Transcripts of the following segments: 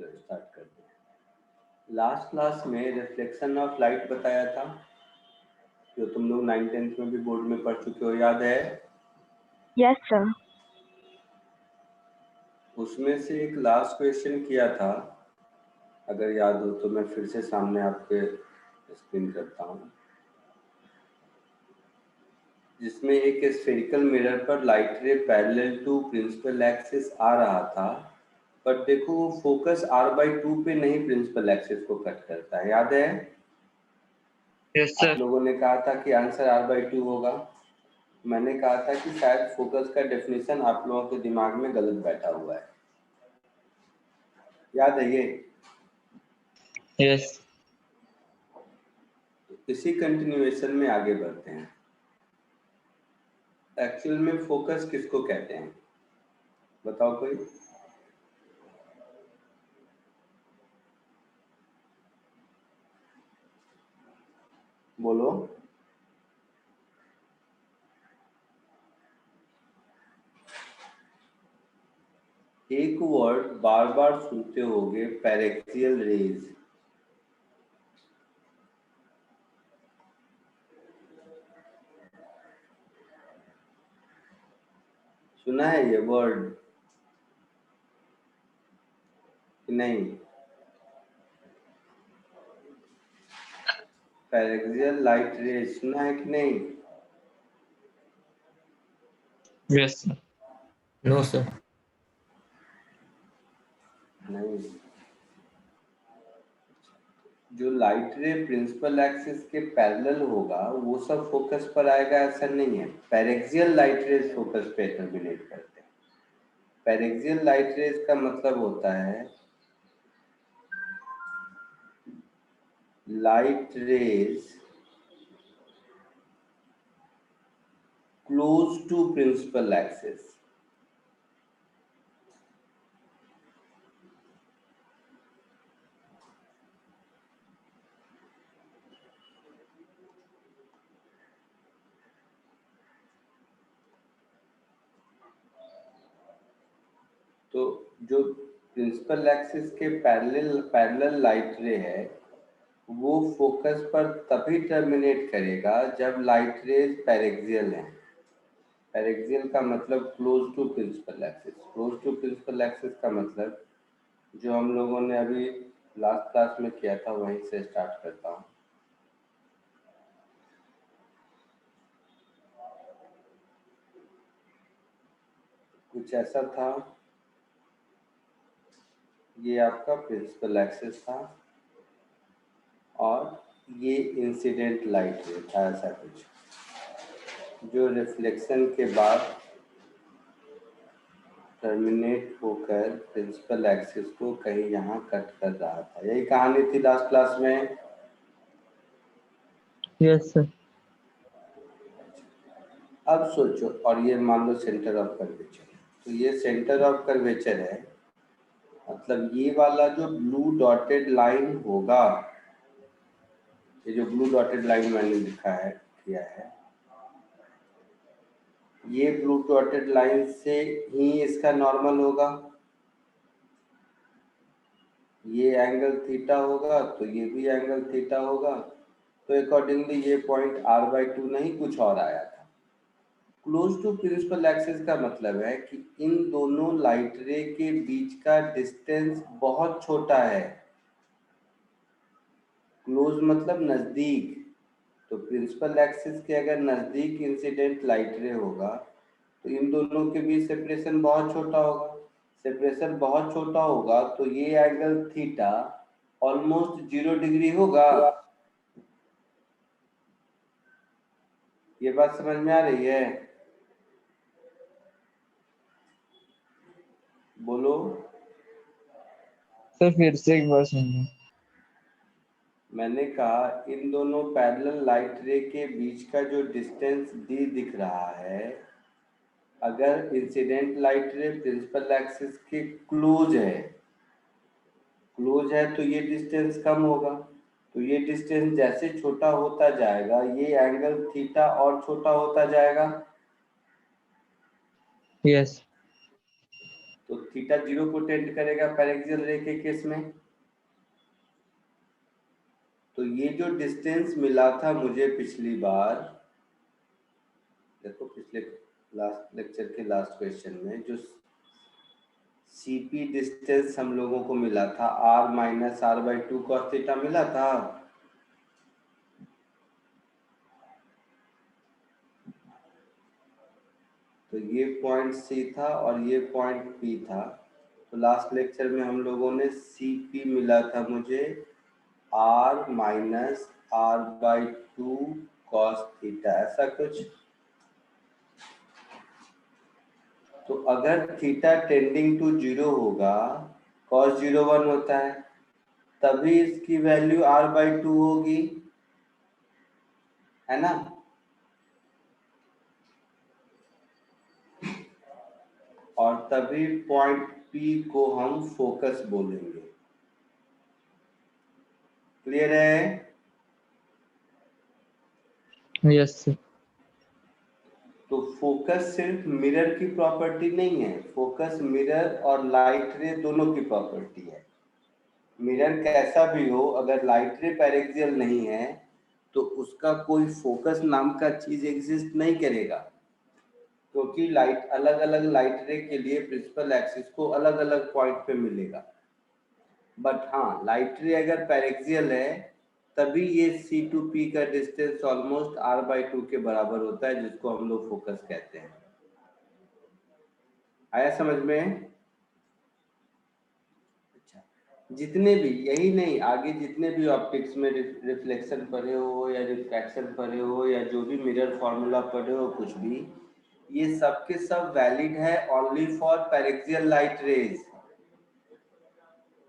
चलो स्टार्ट करते हैं। लास्ट क्लास में रिफ्लेक्शन ऑफ लाइट बताया था, जो तुम लोग 9th-10th में भी बोर्ड में पढ़ चुके हो, याद है? Yes sir. उसमें से एक लास्ट क्वेश्चन किया था, अगर याद हो तो मैं फिर से सामने आपके स्क्रीन करता हूँ, जिसमें एक स्फेरिकल मिरर पर light ray parallel to principal axis आ रहा था, पर देखो वो फोकस r/2 पे नहीं प्रिंसिपल एक्सिस को कट करता है, याद है? Yes sir. आप लोगों ने कहा था कि आंसर r/2 होगा। मैंने कहा था कि शायद फोकस का डेफिनेशन आप लोगों के दिमाग में गलत बैठा हुआ है, याद है ये? यस। इसी कंटिन्यूएशन में आगे बढ़ते हैं। एक्चुअल में फोकस किसको कहते हैं, बताओ कोई? बोलो। एक वर्ड बार बार सुनते होगे, पैरेक्सियल रेज। सुना है ये वर्ड कि नहीं? पैरेक्सियल लाइट रेज सुना है कि नहीं? Yes sir. No sir. नहीं। जो लाइट रे प्रिंसिपल एक्सिस के पैरेलल होगा वो सब फोकस पर आएगा, ऐसा नहीं है। पैरेक्सियल लाइट रेज फोकस पे टर्मिनेट करते हैं। पैरेक्सियल लाइट रेज का मतलब होता है light rays close to principal axis। तो जो प्रिंसिपल एक्सिस के पैरेलल लाइट रे है वो फोकस पर तभी टर्मिनेट करेगा जब लाइट रेज पैरेक्सियल है। पैरेक्सियल का मतलब close to principal axis. Close to principal axis का मतलब जो हम लोगों ने अभी लास्ट क्लास में किया था वहीं से स्टार्ट करता हूँ। कुछ ऐसा था, ये आपका प्रिंसिपल एक्सिस था और ये इंसिडेंट लाइट रे था, ऐसा कुछ, जो रिफ्लेक्शन के बाद टर्मिनेट होकर प्रिंसिपल एक्सिस को कहीं यहाँ कट कर रहा था। यही कहानी थी लास्ट क्लास में। Yes sir. अब सोचो, और ये मान लो सेंटर ऑफ कर्वेचर, तो ये सेंटर ऑफ कर्वेचर है, मतलब ये वाला जो ब्लू डॉटेड लाइन होगा, ये जो ब्लू डॉटेड लाइन मैंने लिखा है किया है, ये ब्लू डॉटेड लाइन से ही इसका नॉर्मल होगा। ये एंगल थीटा होगा तो ये भी एंगल थीटा होगा, तो अकॉर्डिंगली ये पॉइंट r/2 नहीं कुछ और आया था। क्लोज टू प्रिंसिपल एक्सिस का मतलब है कि इन दोनों लाइट रे के बीच का डिस्टेंस बहुत छोटा है। क्लोज मतलब नजदीक, तो प्रिंसिपल एक्सिस के अगर नजदीक इंसिडेंट लाइट रे होगा तो इन दोनों के बीच सेपरेशन बहुत छोटा होगा। सेपरेशन बहुत छोटा होगा तो ये एंगल थीटा ऑलमोस्ट 0 डिग्री होगा। ये बात समझ में आ रही है? बोलो। सर फिर से एक बार सुनिए। मैंने कहा इन दोनों पैरेलल लाइट रे के बीच का जो डिस्टेंस d दिख रहा है, अगर incident light ray principal axis के क्लोज है तो ये डिस्टेंस कम होगा, तो ये डिस्टेंस जैसे छोटा होता जाएगा ये एंगल थीटा और छोटा होता जाएगा। यस। तो थीटा 0 को टेंड करेगा पैरेक्सियल रे के केस में। तो ये जो डिस्टेंस मिला था मुझे पिछली बार, देखो पिछले लास्ट लेक्चर के लास्ट क्वेश्चन में जो सीपी डिस्टेंस हम लोगों को मिला था r minus r/2 cos theta मिला था। तो ये पॉइंट सी था और ये पॉइंट पी था। तो लास्ट लेक्चर में हम लोगों ने सीपी मिला था मुझे r minus r/2 cos theta, ऐसा कुछ। तो अगर थीटा टेंडिंग टू 0 होगा, cos 0 1 होता है, तभी इसकी वैल्यू r/2 होगी, है ना। और तभी पॉइंट P को हम फोकस बोलेंगे। क्लियर है? Yes sir. तो फोकस सिर्फ मिरर की प्रॉपर्टी नहीं है, फोकस मिरर और लाइट रे दोनों की प्रॉपर्टी है। मिरर कैसा भी हो, अगर लाइट रे पैरेक्सियल नहीं है तो उसका कोई फोकस नाम का चीज एग्जिस्ट नहीं करेगा, क्योंकि लाइट अलग अलग लाइट रे के लिए प्रिंसिपल एक्सिस को अलग अलग पॉइंट पे मिलेगा। बट हाँ, लाइट रे अगर पैरेक्सियल है तभी ये C to P का डिस्टेंस ऑलमोस्ट r/2 के बराबर होता है, जिसको हम लोग फोकस कहते हैं। आया समझ में? अच्छा, जितने भी, यही नहीं, आगे जितने भी ऑप्टिक्स में रिफ्लेक्शन पढ़े हो या रिफ्रैक्शन पढ़े हो या जो भी मिरर फॉर्मूला पढ़े हो, कुछ भी, ये सब के सब वैलिड है only for paraxial light raise.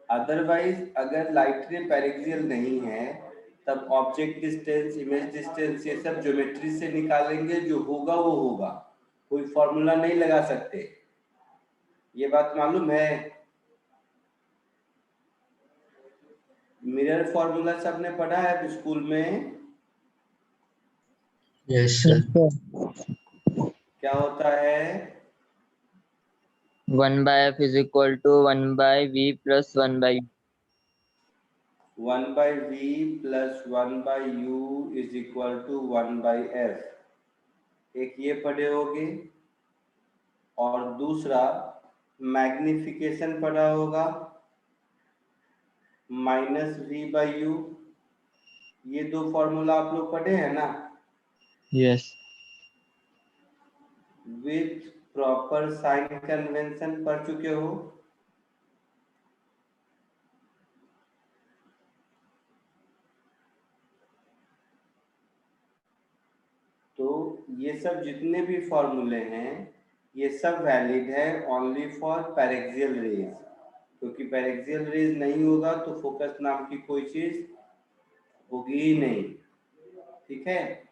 Otherwise अगर लाइट रे पैरेक्सियल नहीं है तब ऑब्जेक्ट डिस्टेंस, इमेज डिस्टेंस, ये सब ज्योमेट्री से निकालेंगे, जो होगा वो होगा, कोई फॉर्मूला नहीं लगा सकते। ये बात मालूम है? मिरर फॉर्मूला सबने पढ़ा है स्कूल में? Yes sir. क्या होता है? 1/f is equal to 1/v plus 1/u. 1/v plus 1/u is equal to 1/f, एक ये पढ़े होगे। और दूसरा मैग्निफिकेशन पढ़ा होगा, -v/u। ये दो फॉर्मूला आप लोग पढ़े हैं ना? Yes. With proper sign convention पढ़ चुके हो? तो ये सब जितने भी फॉर्मूले हैं ये सब वैलिड है ओनली फॉर पैरेक्सियल रेज, क्योंकि पैरेक्सियल रेज नहीं होगा तो फोकस नाम की कोई चीज होगी ही नहीं। ठीक है,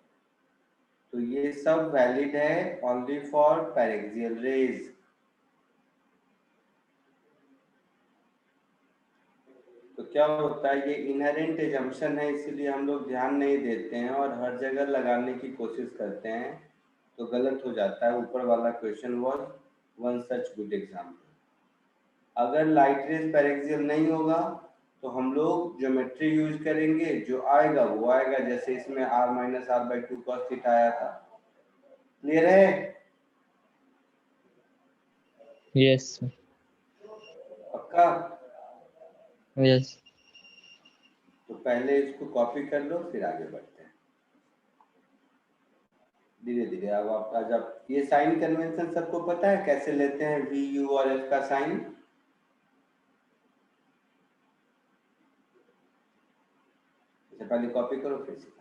तो ये सब वैलिड है ओनली फॉर पैरेक्सियल रेज। तो क्या होता है, ये इनहेरेंट एजम्पशन है, इसीलिए हम लोग ध्यान नहीं देते हैं और हर जगह लगाने की कोशिश करते हैं, तो गलत हो जाता है। ऊपर वाला question was one such good example. अगर लाइट रेज पैरेक्सियल नहीं होगा तो हम लोग ज्योमेट्री यूज करेंगे, जो आएगा वो आएगा, जैसे इसमें r minus r/2 cos theta आया था। क्लियर है? यस पक्का? यस। तो पहले इसको कॉपी कर लो, फिर आगे बढ़ते हैं धीरे धीरे। अब आप आज आप ये साइन कन्वेंशन सबको पता है कैसे लेते हैं v, u और f का साइन? पहले कॉपी करो फिर सिखा।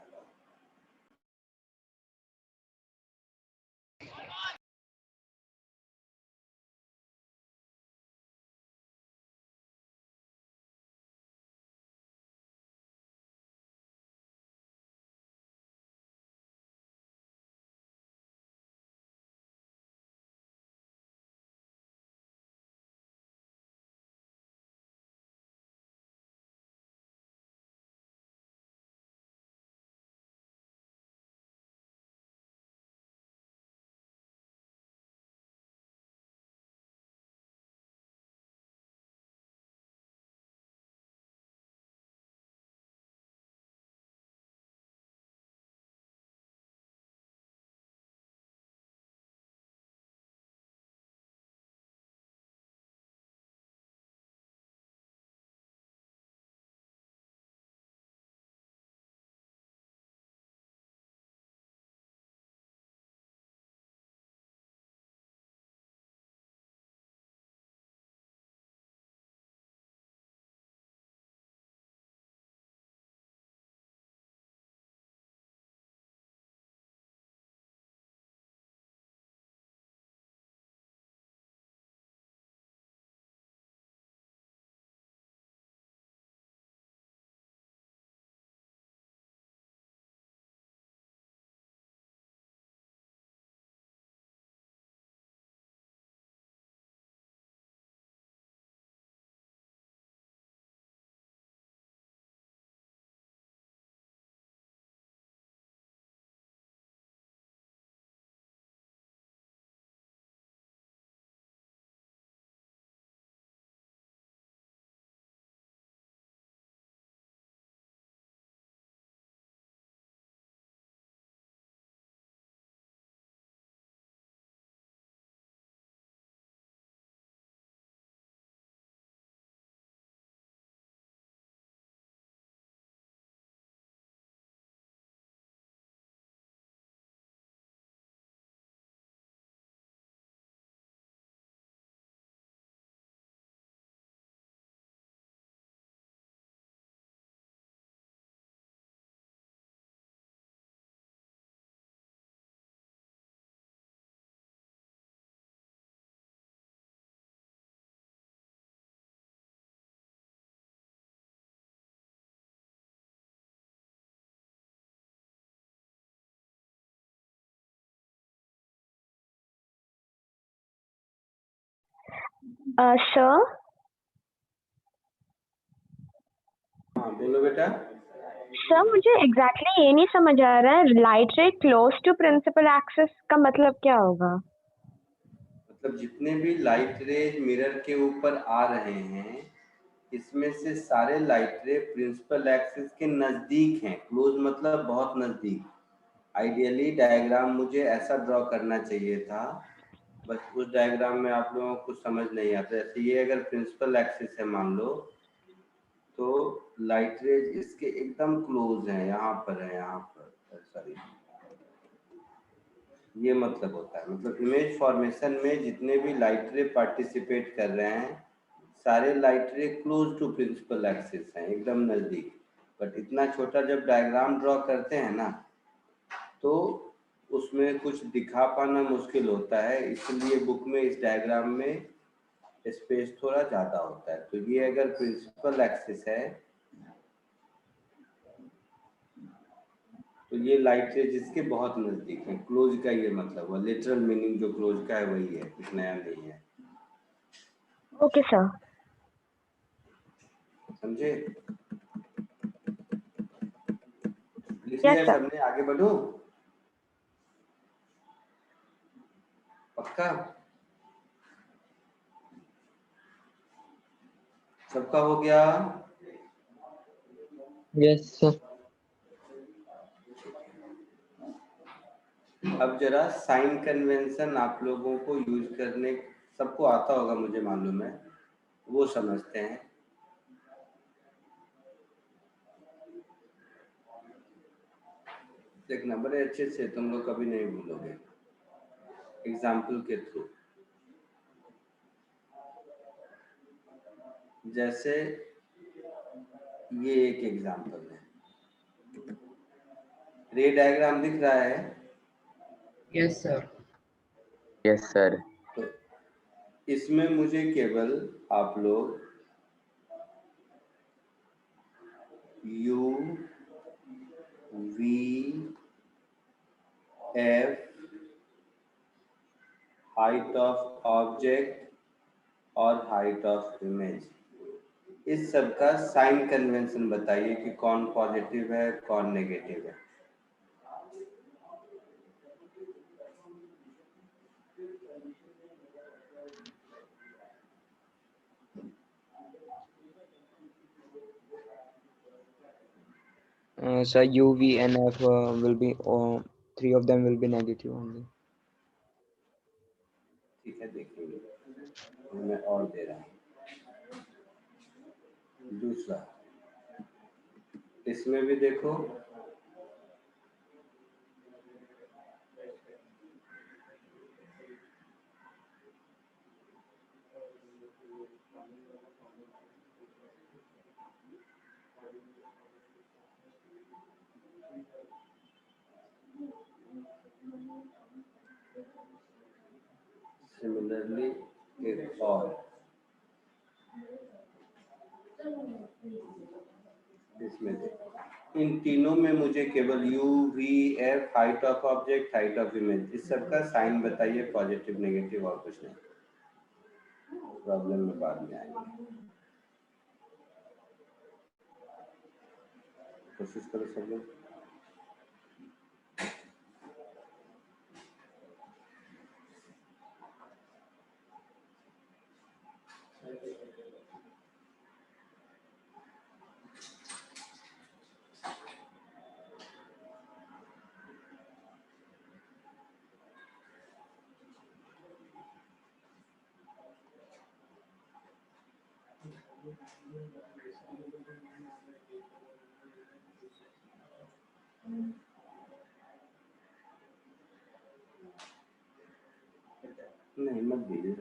Sir, हाँ बोलो बेटा। सर मुझे एग्जैक्टली ये नहीं समझ आ रहा है, लाइट रे क्लोज टू प्रिंसिपल एक्सिस का मतलब क्या होगा? मतलब जितने भी लाइट रेज मिरर के ऊपर आ रहे हैं, इसमें से सारे लाइट रे प्रिंसिपल एक्सिस के नज़दीक हैं। क्लोज मतलब बहुत नज़दीक। आइडियली डायग्राम मुझे ऐसा ड्रॉ करना चाहिए था, बस उस डायग्राम में आप लोगों को कुछ समझ नहीं आता। जैसे ये अगर प्रिंसिपल एक्सिस है मान लो, तो लाइट रेज इसके एकदम क्लोज हैं, यहाँ पर है, यहाँ पर, सॉरी, ये मतलब होता है। मतलब इमेज फॉर्मेशन में जितने भी लाइट रे पार्टिसिपेट कर रहे हैं, सारे लाइट रे क्लोज टू प्रिंसिपल एक्सिस हैं, एकदम नज़दीक। बट इतना छोटा जब डायग्राम ड्रॉ करते हैं ना, तो उसमें कुछ दिखा पाना मुश्किल होता है, इसलिए बुक में इस डायग्राम में स्पेस थोड़ा ज़्यादा होता है। तो ये अगर प्रिंसिपल एक्सिस है, तो ये लाइट रे जिसके बहुत नज़दीक है। क्लोज का ये मतलब हुआ, लिटरल मीनिंग जो क्लोज का है वही है, कुछ नया नहीं है। Okay sir. समझे? लिख यस लिया सर। सबने? आगे बढ़ो, पक्का? सबका हो गया? Yes, sir. अब जरा साइन कन्वेंशन आप लोगों को यूज करने, सबको आता होगा मुझे मालूम है, वो समझते हैं। देखना बड़े अच्छे से, तुम लोग कभी नहीं भूलोगे, एग्जाम्पल के थ्रू। जैसे ये एक एग्जाम्पल है, रे डायग्राम दिख रहा है? Yes, sir. Yes, sir. तो इसमें मुझे केवल आप लोग you V F, height of object और हाइट ऑफ इमेज, इस सब का साइन कन्वेंशन बताइए कि कौन पॉजिटिव है कौन नेगेटिव है। Sir, U, V, and F will be, three of them will be negative only. ठीक है, देखेंगे, मैं और दे रहा हूँ। दूसरा, इसमें भी देखो, सिमिलरली एक और, इसमें देखो, इन तीनों में मुझे केवल you V F, height of object, height of image, इस सब का साइन बताइए, पॉजिटिव नेगेटिव और कुछ नहीं। प्रॉब्लम में बाद में आएंगे, कोशिश करो सब लोग। नहीं मत दीजिए,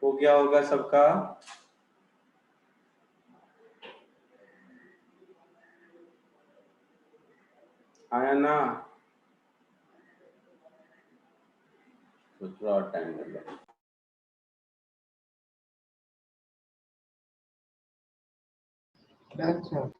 हो गया होगा सबका? आया ना? तो थोड़ा और टाइम लग लो। Done, sir.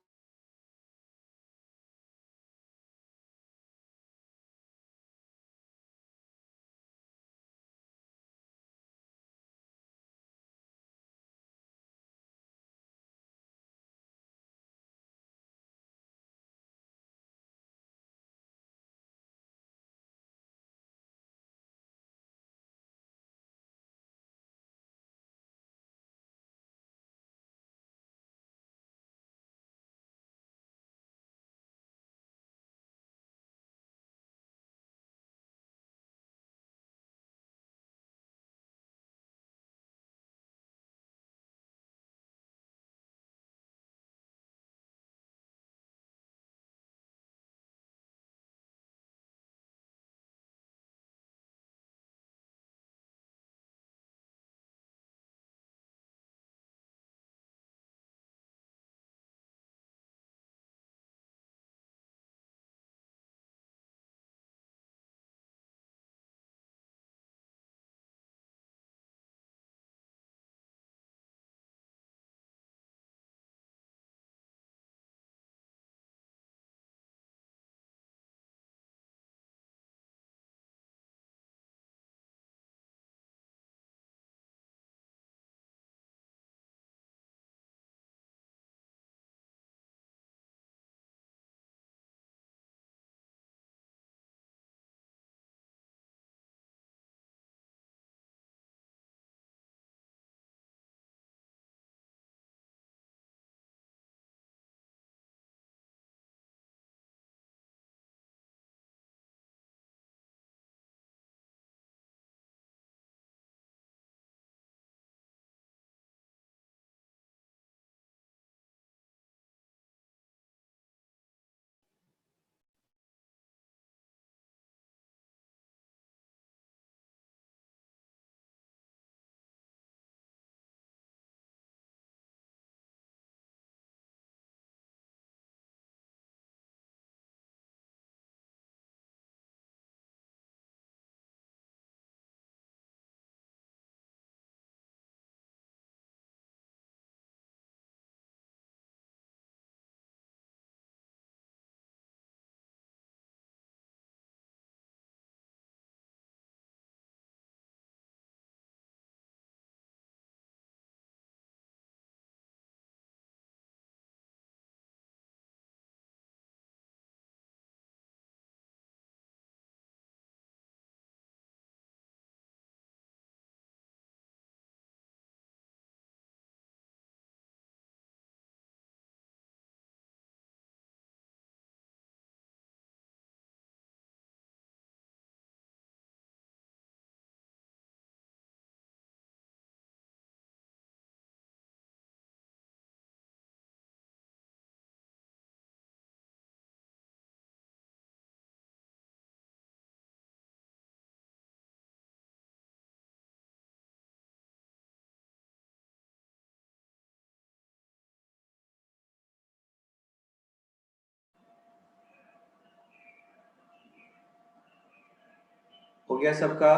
हो गया सबका?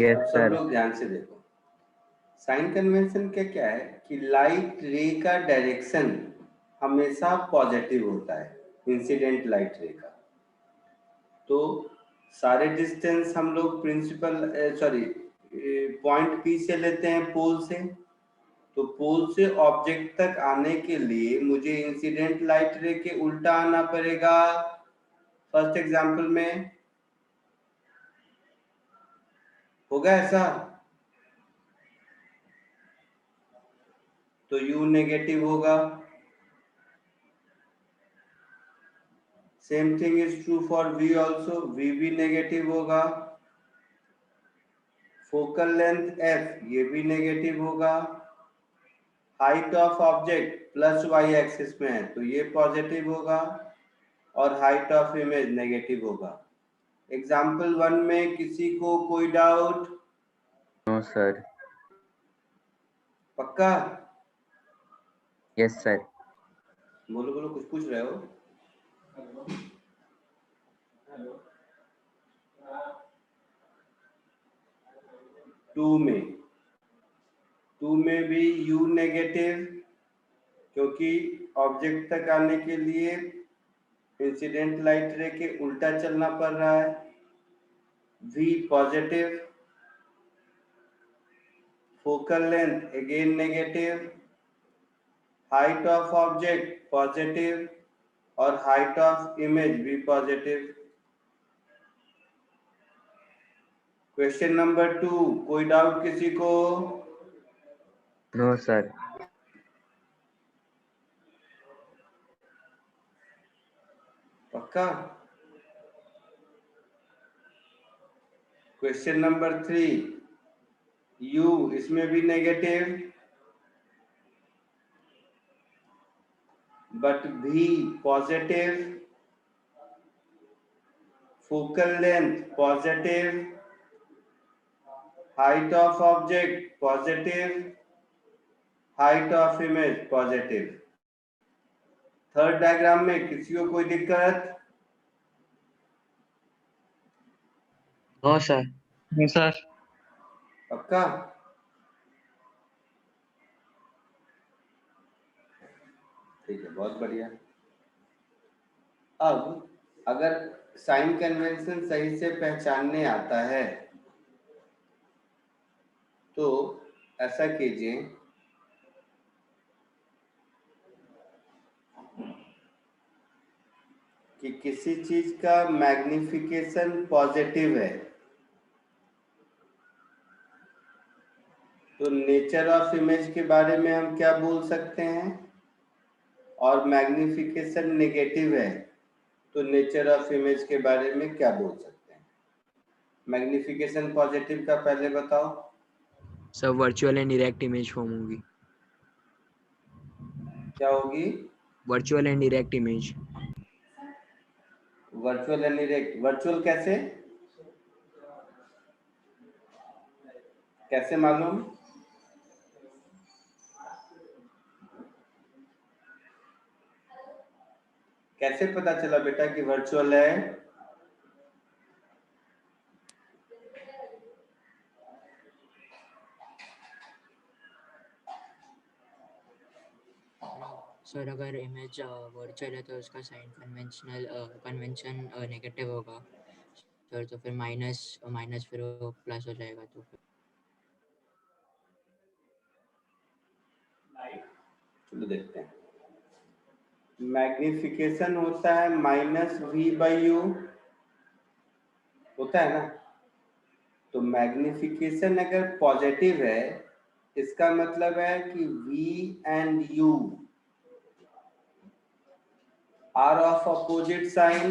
Yes, अब सब sir. लोग ध्यान से देखो। साइन कन्वेंशन का क्या है कि लाइट रे का डायरेक्शन हमेशा पॉजिटिव होता है, इंसिडेंट लाइट रे का। तो सारे डिस्टेंस हम लोग प्रिंसिपल पॉइंट पी से लेते हैं, पोल से। तो पोल से ऑब्जेक्ट तक आने के लिए मुझे इंसिडेंट लाइट रे के उल्टा आना पड़ेगा। फर्स्ट एग्जांपल में होगा ऐसा, तो U नेगेटिव होगा। Same thing is true for V also, V भी नेगेटिव होगा। फोकल लेंथ F ये भी नेगेटिव होगा। Height of object plus Y axis में है तो ये पॉजिटिव होगा, और हाइट ऑफ इमेज नेगेटिव होगा। एग्जाम्पल 1 में किसी को कोई डाउट? No, sir. पक्का? Yes, sir. बोलो बोलो, कुछ पूछ रहे हो? टू में भी U नेगेटिव, क्योंकि ऑब्जेक्ट तक आने के लिए इंसिडेंट लाइट रे के उल्टा चलना पड़ रहा है। V positive, focal length again negative, height of object positive और हाइट ऑफ इमेज भी पॉजिटिव। क्वेश्चन नंबर 2, कोई डाउट किसी को? No, sir. पक्का? क्वेश्चन नंबर 3, U इसमें भी negative, but V positive, focal length positive, height of object positive, height of image positive. Third diagram में किसी को कोई दिक्कत? No, sir. No, sir. पक्का? ठीक है, बहुत बढ़िया। अब अगर साइन कन्वेंशन सही से पहचानने आता है तो ऐसा कीजिए कि किसी चीज का मैग्निफिकेशन पॉजिटिव है तो नेचर ऑफ इमेज के बारे में हम क्या बोल सकते हैं, और मैग्निफिकेशन नेगेटिव है तो नेचर ऑफ इमेज के बारे में क्या बोल सकते हैं। मैग्निफिकेशन पॉजिटिव का पहले बताओ। Sir virtual and erect image form होगी। क्या होगी? Virtual and erect image. Virtual and erect. Virtual कैसे कैसे मालूम? कैसे पता चला बेटा कि वर्चुअल है? सर अगर इमेज वर्चुअल है तो उसका साइन कन्वेंशन नेगेटिव होगा सर, तो फिर माइनस फिर वो प्लस हो जाएगा। तो फिर चलो देखते हैं। मैग्निफिकेशन होता है -V/U, होता है ना। तो मैग्निफिकेशन अगर पॉजिटिव है इसका मतलब है कि V and U are of opposite sign।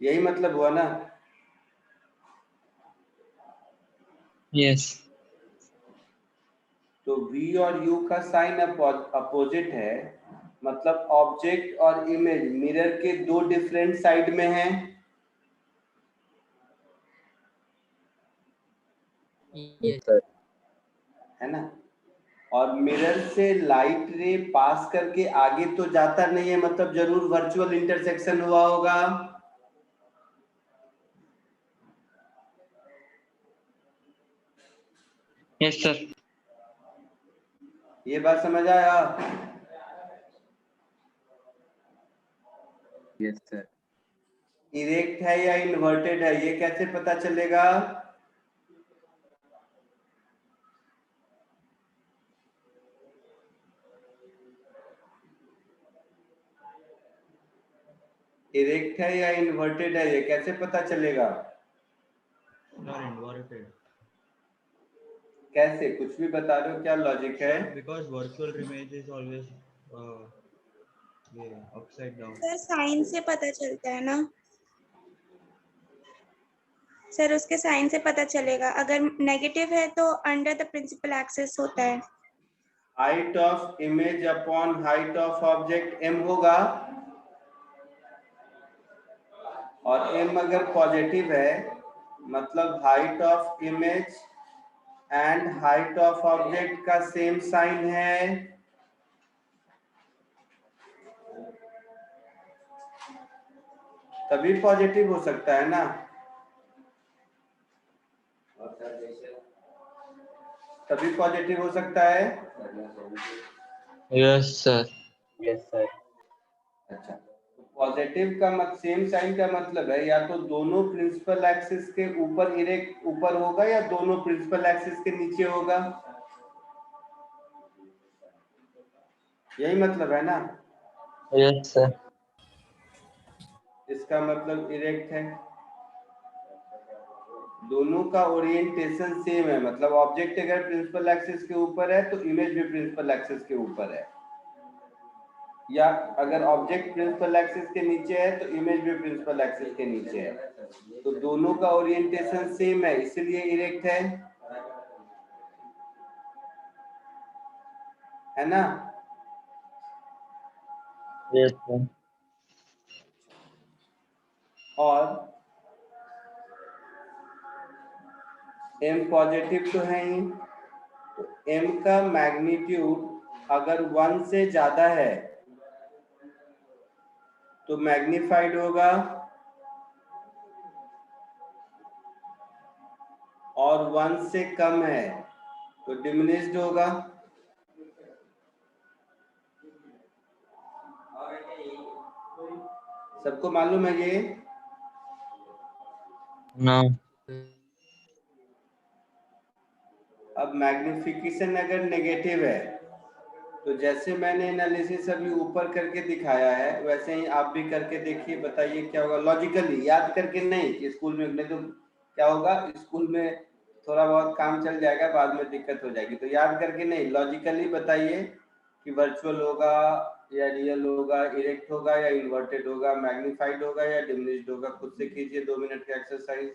यही मतलब हुआ ना? Yes. तो V और U का साइन अपोजिट है, मतलब ऑब्जेक्ट और इमेज मिरर के दो डिफरेंट साइड में हैं। ये है ना। और मिरर से लाइट रे पास करके आगे तो जाता नहीं है, मतलब जरूर वर्चुअल इंटरसेक्शन हुआ होगा। Yes, sir. ये बात समझ आया? Yes, sir. इरेक्ट है या इन्वर्टेड है ये कैसे पता चलेगा? इरेक्ट है या इन्वर्टेड है ये कैसे पता चलेगा? Inverted. कैसे? कुछ भी बता रहे हो, क्या लॉजिक है? Because virtual image is always upside down. Sir sign से पता चलता है ना सर, उसके साइन से पता चलेगा। अगर नेगेटिव है तो अंडर द प्रिंसिपल एक्सिस होता है। Height of image upon height of object m होगा, और m अगर पॉजिटिव है मतलब height of image and height of object का सेम साइन है, तभी पॉजिटिव हो सकता है ना। तभी पॉजिटिव हो सकता है। Yes sir. Yes, sir. अच्छा, तो पॉजिटिव का सेम साइन का मतलब है या तो दोनों प्रिंसिपल एक्सिस के ऊपर इरेक्ट ऊपर होगा या दोनों प्रिंसिपल एक्सिस के नीचे होगा, यही मतलब है ना। Yes sir. इसका मतलब इरेक्ट है, दोनों का ओरिएंटेशन सेम है, मतलब ऑब्जेक्ट अगर प्रिंसिपल एक्सिस के ऊपर है तो इमेज भी प्रिंसिपल एक्सिस के ऊपर है, या अगर ऑब्जेक्ट प्रिंसिपल एक्सिस के नीचे है तो इमेज भी प्रिंसिपल एक्सिस के नीचे है, तो दोनों का ओरिएंटेशन सेम है इसलिए इरेक्ट है ना। Yes sir. और m पॉजिटिव तो है ही, तो m का मैग्नीट्यूड अगर 1 से ज्यादा है तो मैग्नीफाइड होगा और 1 से कम है तो डिमिनिश्ड होगा। सबको मालूम है ये। नो। अब मैग्निफिकेशन अगर नेगेटिव है तो जैसे मैंने एनालिसिस अभी ऊपर करके दिखाया है वैसे ही आप भी करके देखिए, बताइए क्या होगा। लॉजिकली याद करके नहीं कि स्कूल में, नहीं तो क्या होगा स्कूल में थोड़ा बहुत काम चल जाएगा बाद में दिक्कत हो जाएगी, तो याद करके नहीं, लॉजिकली बताइए कि वर्चुअल होगा या रियल होगा, इरेक्ट होगा या इन्वर्टेड होगा, मैग्नीफाइड होगा या डिमिनिश्ड होगा। खुद से कीजिए 2 मिनट का एक्सरसाइज।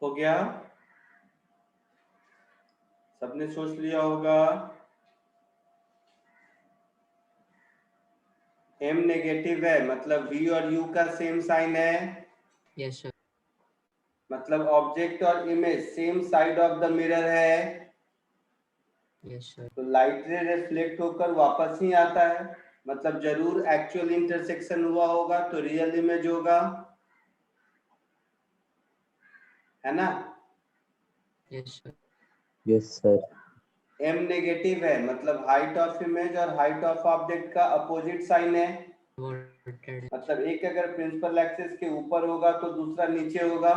हो गया? सबने सोच लिया होगा। m नेगेटिव है मतलब v और u का सेम साइन है, यस सर। मतलब ऑब्जेक्ट और image same side of the mirror है, यस सर। तो लाइट रे रिफ्लेक्ट होकर वापस ही आता है, मतलब जरूर एक्चुअल इंटरसेक्शन हुआ होगा तो रियल इमेज होगा, है ना? Yes sir. Yes, sir. m negative है मतलब हाइट ऑफ इमेज और हाइट ऑफ ऑब्जेक्ट का अपोजिट साइन है, Inverted. मतलब एक अगर प्रिंसिपल एक्सिस के ऊपर होगा तो दूसरा नीचे होगा,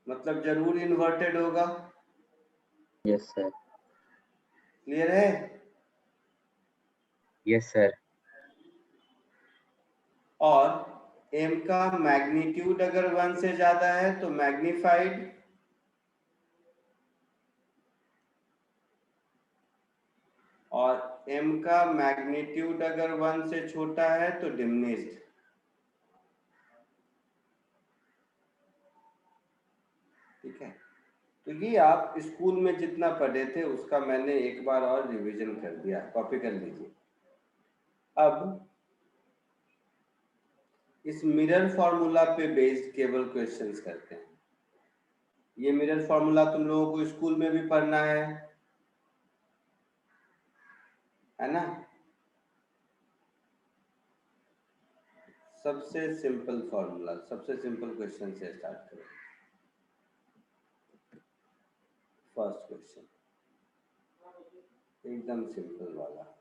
मतलब जरूर इन्वर्टेड होगा। Yes, sir. क्लियर है? Yes, sir. और m का मैग्नीट्यूड अगर 1 से ज्यादा है तो मैग्नीफाइड, और m का मैग्नीट्यूड अगर 1 से छोटा है तो डिमिनिश्ड। ठीक है, तो ये आप स्कूल में जितना पढ़े थे उसका मैंने एक बार और रिवीजन कर दिया, कॉपी कर लीजिए। अब इस मिरर फॉर्मूला पे बेस्ड केवल क्वेश्चंस करते हैं। ये मिरर फॉर्मूला तुम लोगों को स्कूल में भी पढ़ना है ना? सबसे सिंपल फॉर्मूला, सबसे सिंपल क्वेश्चन से स्टार्ट करें। फर्स्ट क्वेश्चन एकदम सिंपल वाला,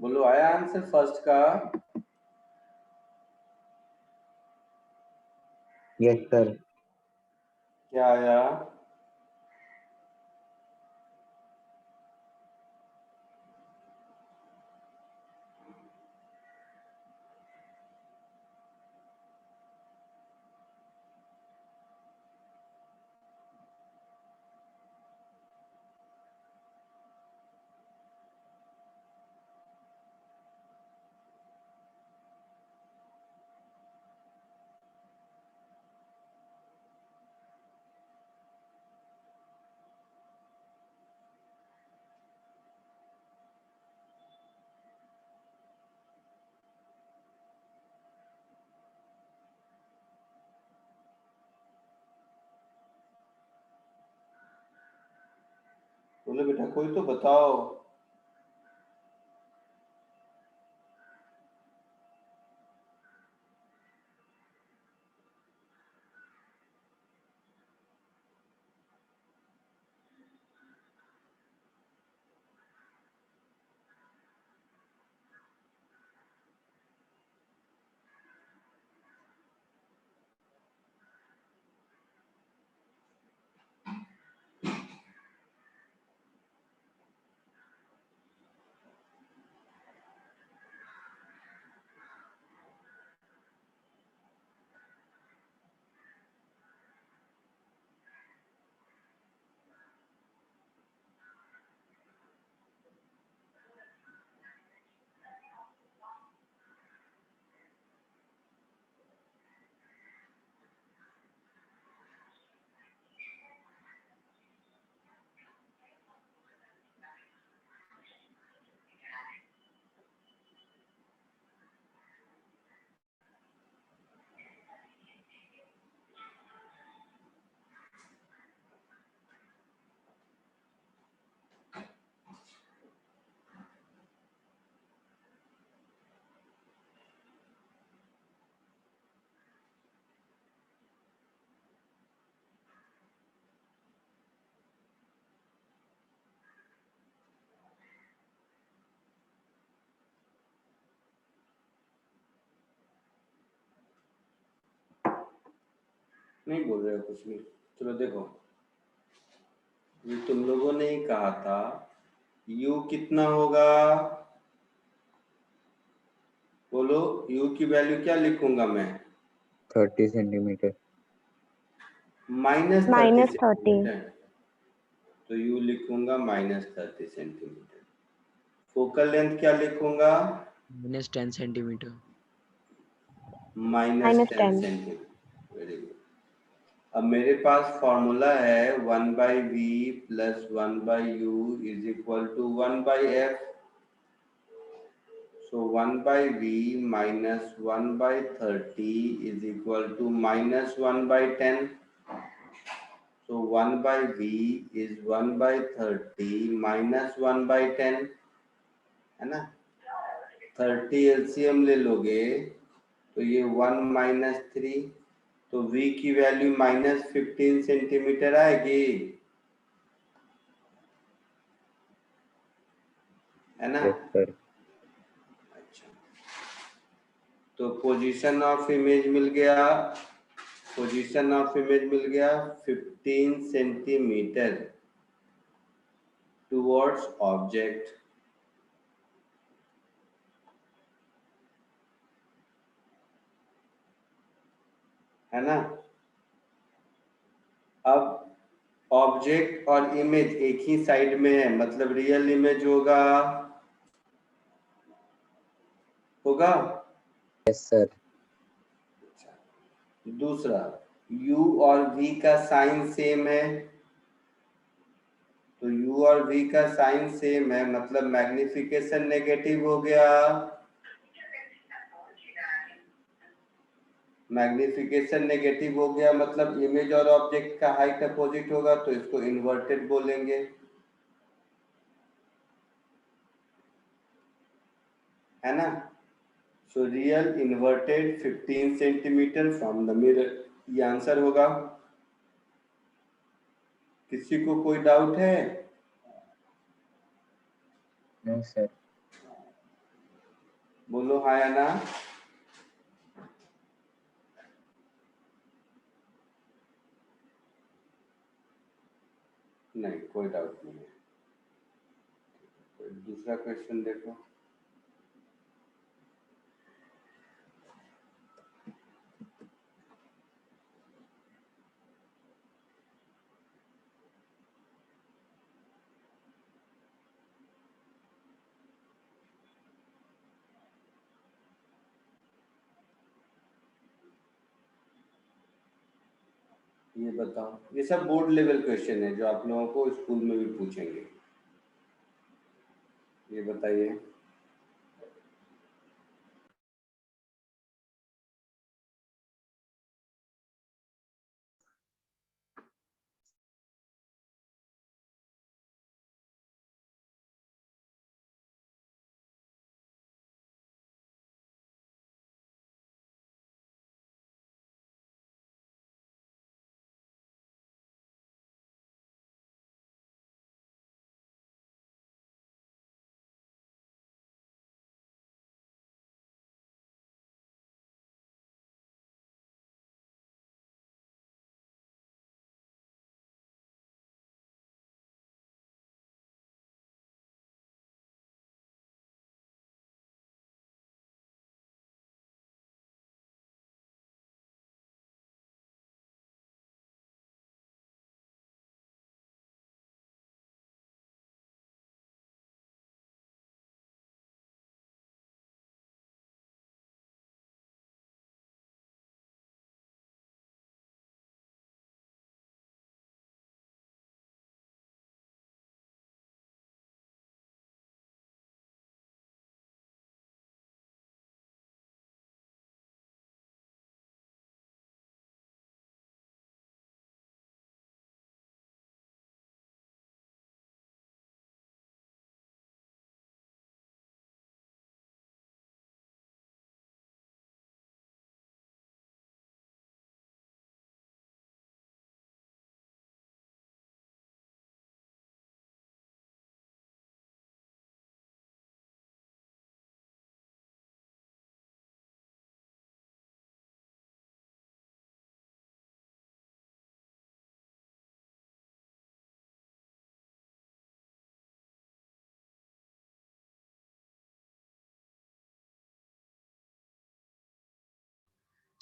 बोलो आया आंसर फर्स्ट का? Yes, sir. क्या आया? बोलो बेटा कोई तो बताओ। नहीं बोल रहे हो कुछ भी। चलो देखो, ये तुम लोगों ने ही कहा था u कितना होगा? बोलो u की वैल्यू क्या लिखूंगा मैं? 30 centimeter. -30 -30 सेंटीमीटर। तो u लिखूंगा -30 सेंटीमीटर। फोकल लेंथ क्या लिखूंगा? -10 centimeter. -10 10 सेंटीमीटर। Very good. अब मेरे पास फॉर्मूला है 1/v plus 1/u is equal to 1/f। So 1/v minus 1/30 is equal to minus 1/10. So 1/v is 1/30 minus 1/10, है ना? 30 LCM ले लोगे तो ये 1 minus 3, तो v की वैल्यू -15 सेंटीमीटर आएगी, है ना? Yes, sir. अच्छा, तो पोजीशन ऑफ इमेज मिल गया। पोजीशन ऑफ इमेज मिल गया 15 सेंटीमीटर टुवर्ड्स ऑब्जेक्ट, है ना? अब ऑब्जेक्ट और इमेज एक ही साइड में है, मतलब रियल इमेज होगा। Yes, sir. दूसरा, u और v का साइन सेम है, तो u और v का साइन सेम है मतलब मैग्निफिकेशन नेगेटिव हो गया। मैग्निफिकेशन नेगेटिव हो गया मतलब इमेज और ऑब्जेक्ट का हाइट अपोजिट होगा, तो इसको इन्वर्टेड बोलेंगे, है ना? So real inverted 15 centimetre from the mirror, ये आंसर होगा। किसी को कोई डाउट है? No, sir. बोलो हाँ या ना। नहीं, कोई डाउट नहीं है। दूसरा क्वेश्चन देखो। ये बताओ, ये सब बोर्ड लेवल क्वेश्चन है जो आप लोगों को स्कूल में भी पूछेंगे। ये बताइए।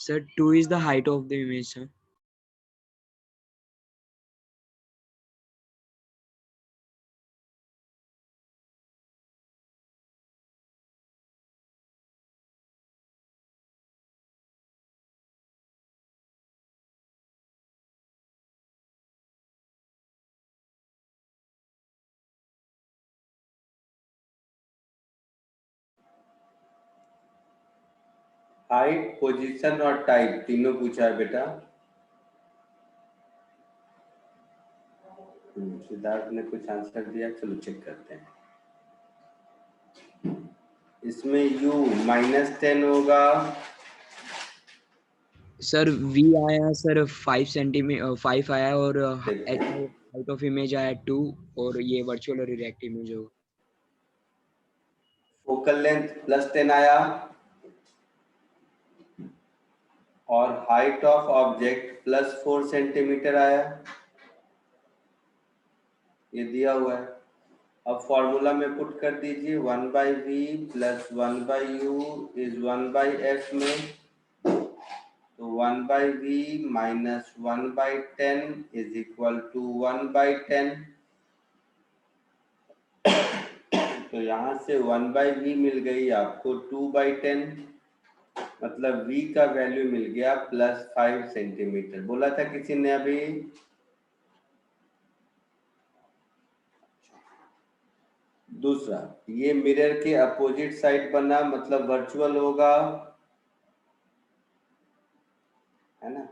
Sir, 2 is the height of the image, sir. Height, position और टाइप तीनों पूछा है बेटा। सिद्धार्थ ने कुछ आंसर दिया, चलो चेक करते हैं। इसमें u -10 होगा। सर v आया सर 5 सेंटीमीटर 5 आया और हाइट ऑफ इमेज आया 2 और ये वर्चुअल और रिएक्ट इमेज होगा। फोकल लेंथ +10 आया और हाइट ऑफ ऑब्जेक्ट +4 सेंटीमीटर आया। ये दिया हुआ है। अब फॉर्मूला में पुट कर दीजिए 1/v + 1/u इज 1/f में, तो 1/v - 1/10 इज इक्वल टू 1/10। तो यहाँ से 1/v मिल गई आपको 2/10, मतलब v का वैल्यू मिल गया +5 सेंटीमीटर। बोला था किसी ने अभी। दूसरा, ये मिरर के अपोजिट साइड बना, मतलब वर्चुअल होगा, है ना।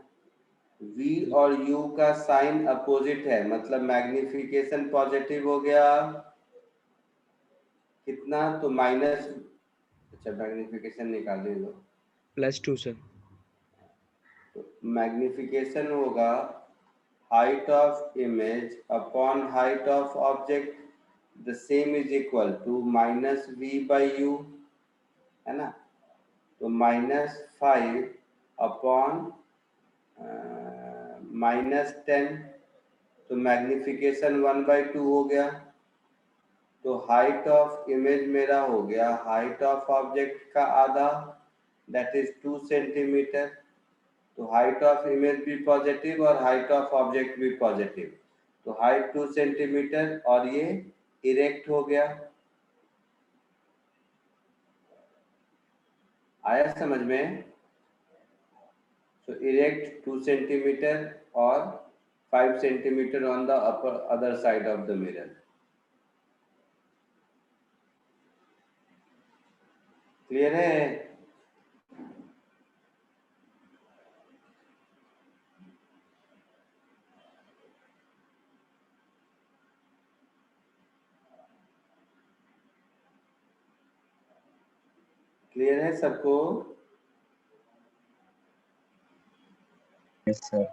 v और u का साइन अपोजिट है, मतलब मैग्निफिकेशन पॉजिटिव हो गया। कितना तो माइनस, अच्छा मैग्निफिकेशन निकाल लो, +2 सर। तो मैग्निफिकेशन होगा height of image upon height of object, the same is equal to -v/u। है ना। तो -5 अपॉन -10, तो मैग्निफिकेशन 1/2 हो गया। तो हाइट ऑफ इमेज मेरा हो गया हाइट ऑफ ऑब्जेक्ट का आधा, दैट इज 2 सेंटीमीटर। तो हाइट ऑफ इमेज भी पॉजिटिव और हाइट ऑफ ऑब्जेक्ट भी पॉजिटिव, तो हाइट 2 सेंटीमीटर और ये इरेक्ट हो गया। आया समझ में? तो इरेक्ट 2 सेंटीमीटर और 5 centimetre on the upper other side of the mirror. Clear है? क्लियर है सबको? Yes sir.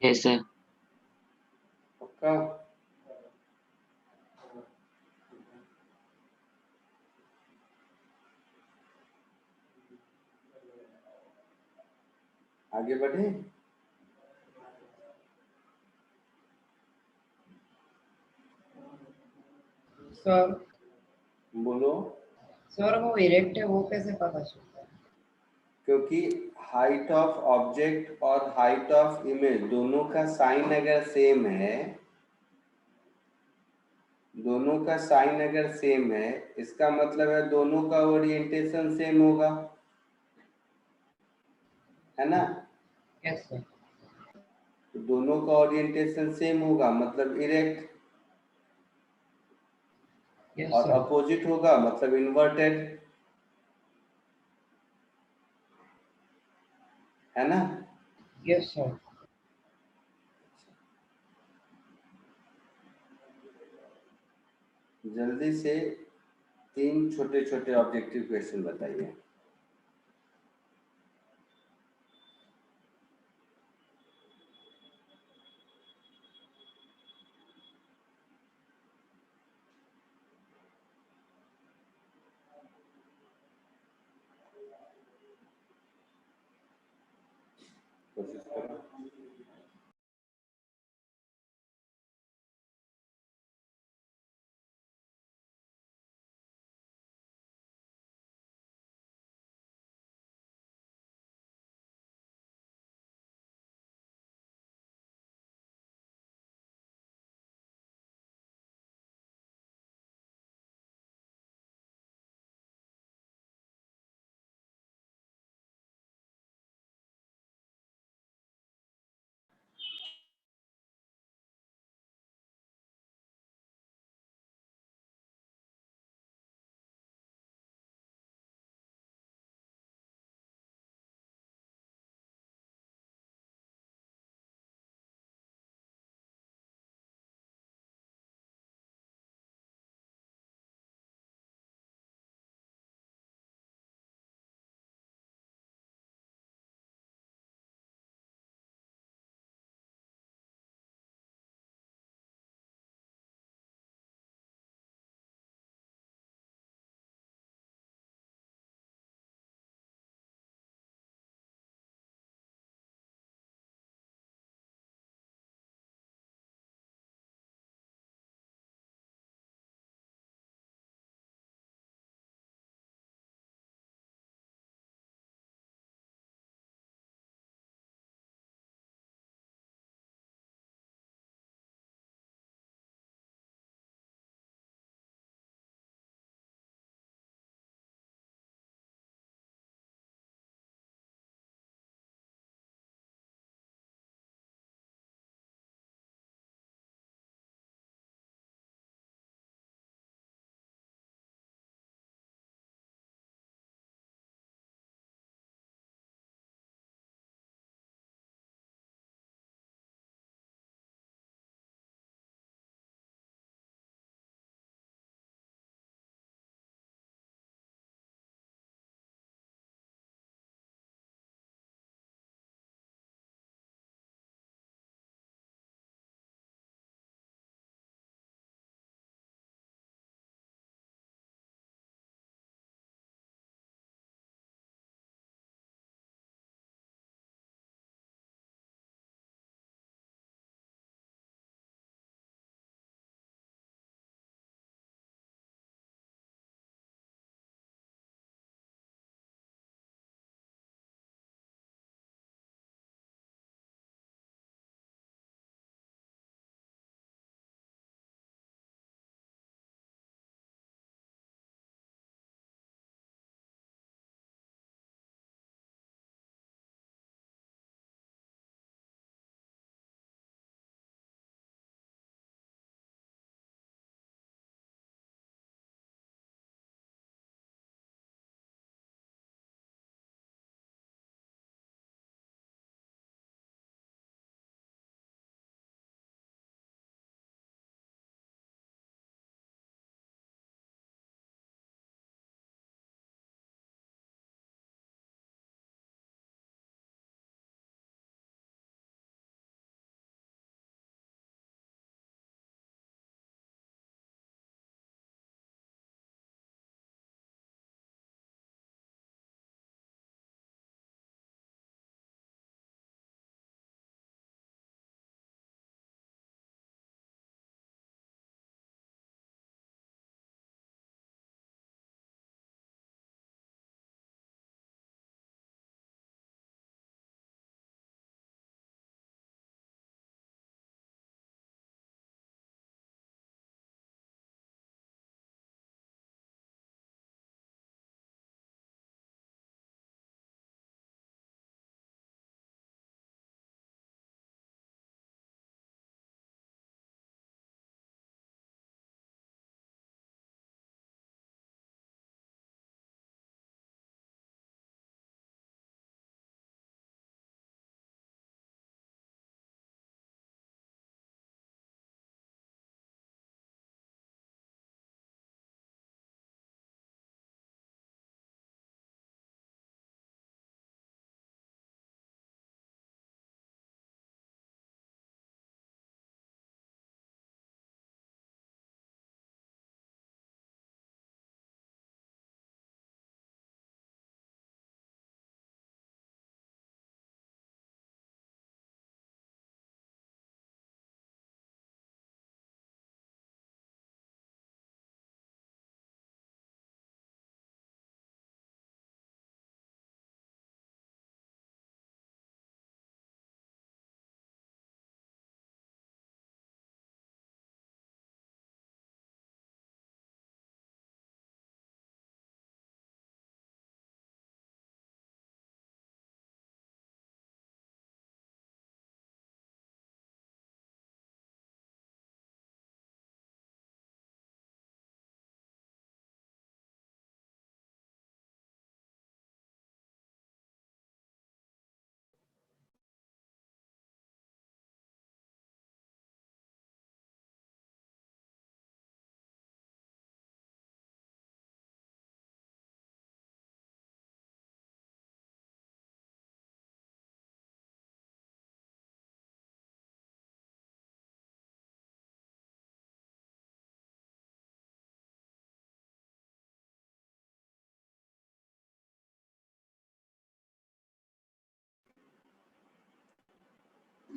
Yes sir. पक्का? आगे बढ़े? सर बोलो। सर वो इरेक्ट है वो कैसे पता चलता है? क्योंकि हाइट ऑफ ऑब्जेक्ट और हाइट ऑफ इमेज दोनों का साइन अगर सेम है, दोनों का साइन अगर सेम है, इसका मतलब है दोनों का ओरिएंटेशन सेम होगा, है ना। Yes sir. तो दोनों का ओरिएंटेशन सेम होगा मतलब इरेक्ट, यस और सर। अपोजिट होगा मतलब इन्वर्टेड, है ना। Yes sir. जल्दी से 3 छोटे छोटे ऑब्जेक्टिव क्वेश्चन बताइए। कोशिश करो।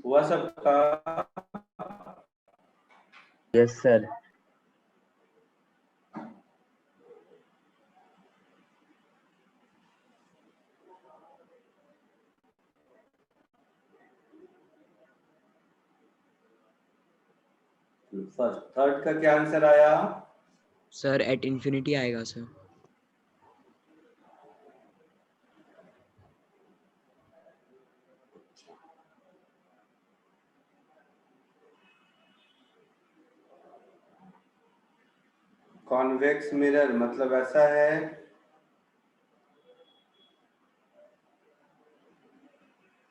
हुआ सबका? Yes sir. फर्स्ट थर्ड का क्या आंसर आया? सर एट इन्फिनिटी आएगा सर। कॉन्वेक्स मिरर मतलब ऐसा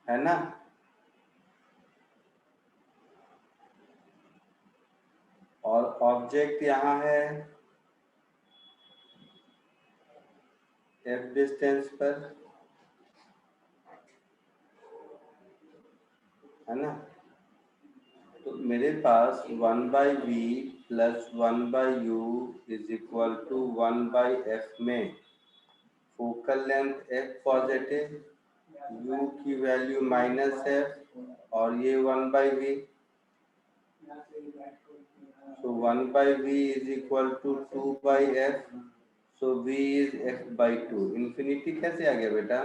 है ना? और ऑब्जेक्ट यहाँ है एफ डिस्टेंस पर, है ना? तो मेरे पास 1/v plus 1/u is equal to 1/f में focal length f positive, u की वैल्यू -f और ये 1/v। So 1/v is equal to 2/f. So v is f/2. Infinity कैसे आ गया बेटा?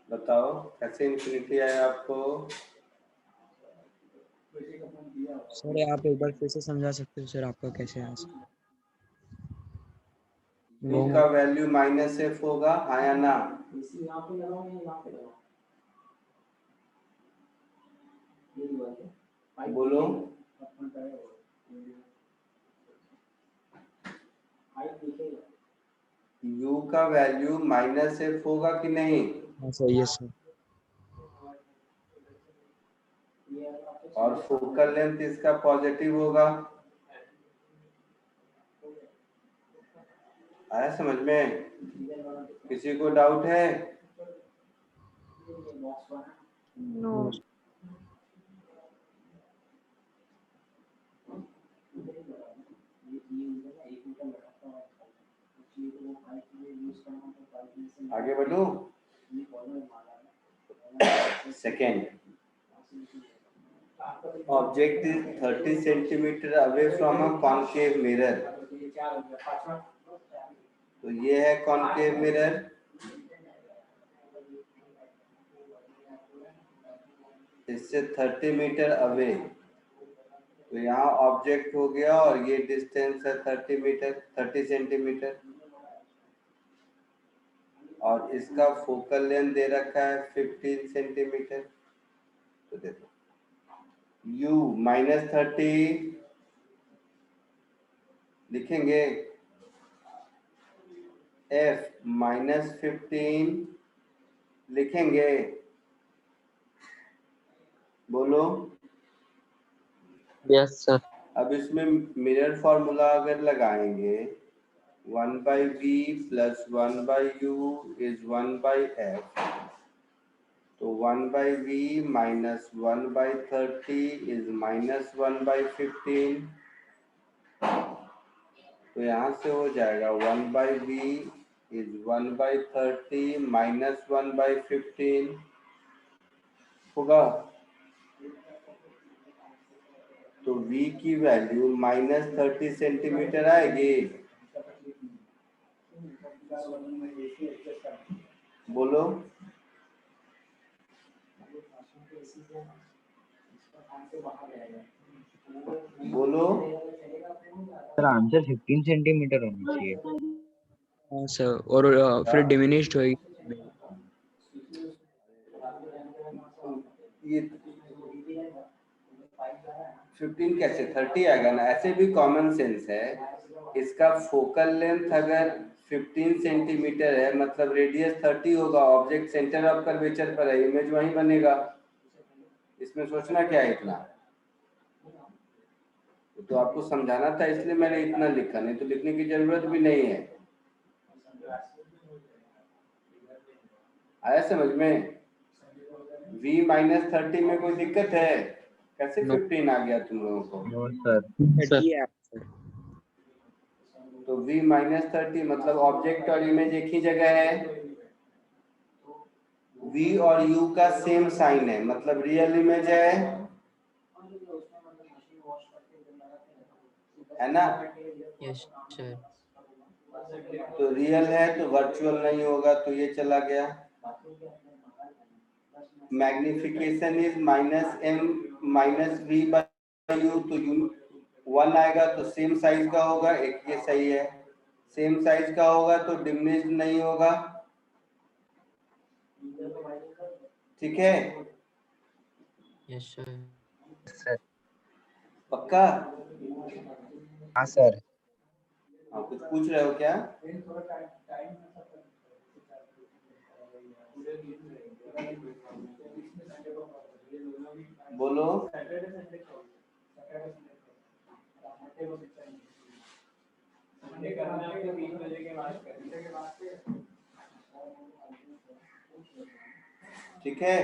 बताओ कैसे इन्फिनिटी आया आपको? सर आप एक बार फिर से समझा सकते हो सर आपका कैसे आया सर? u का वैल्यू -f होगा, हाँ या ना? बोलो। u का वैल्यू -f होगा कि नहीं? हाँ सर यस सर। और फोकल लेंथ इसका पॉजिटिव होगा। आया समझ में? किसी को डाउट है? नो। आगे बढ़ूं? Second, object is 30 centimeter away from a concave mirror. तो ये है concave mirror। इससे 30 मीटर अवे, तो यहाँ ऑब्जेक्ट हो गया और ये डिस्टेंस है 30 सेंटीमीटर, और इसका फोकल लेंथ दे रखा है 15 सेंटीमीटर। तो देखो u -30 लिखेंगे, f -15 लिखेंगे। बोलो। Yes sir. अब इसमें मिरर फॉर्मूला अगर लगाएंगे 1/v plus 1/u is 1/f, तो 1/v माइनस 1/30 इज -1/15। तो यहाँ से हो जाएगा 1/v इज 1/30 माइनस 1/15 होगा। तो v की वैल्यू -30 सेंटीमीटर आएगी। बोलो। बोलो। सर आंसर 15 सेंटीमीटर होना चाहिए। हाँ सर, और फिर डिमिनिश्ड होगी। ये 15 कैसे 30 आएगा ना? ऐसे भी कॉमन सेंस है। इसका फोकल लेंथ अगर 15 सेंटीमीटर है मतलब रेडियस 30 होगा। ऑब्जेक्ट सेंटर ऑफ कर्वेचर पर है, इमेज वहीं बनेगा। इसमें सोचना क्या है इतना? तो आपको समझाना था इसलिए मैंने इतना लिखा, नहीं तो लिखने की जरूरत भी नहीं है। आया समझ में? v -30 में कोई दिक्कत है? कैसे 15 आ गया तुम लोगों को? No sir. 30 है सर। तो v माइनस 30 मतलब ऑब्जेक्ट और इमेज एक ही जगह है, v और u का सेम साइन है, मतलब रियल इमेज है ना। Yes sir. तो रियल है तो वर्चुअल नहीं होगा, तो ये चला गया। Magnification is minus m minus v by u, तो u 1 आएगा तो सेम साइज का होगा, एक ये सही है। सेम साइज का होगा तो डिमिनिश्ड नहीं होगा, ठीक है। Yes sir. सर। पक्का? हाँ सर। हाँ, कुछ पूछ रहे हो क्या? बोलो। ठीक है।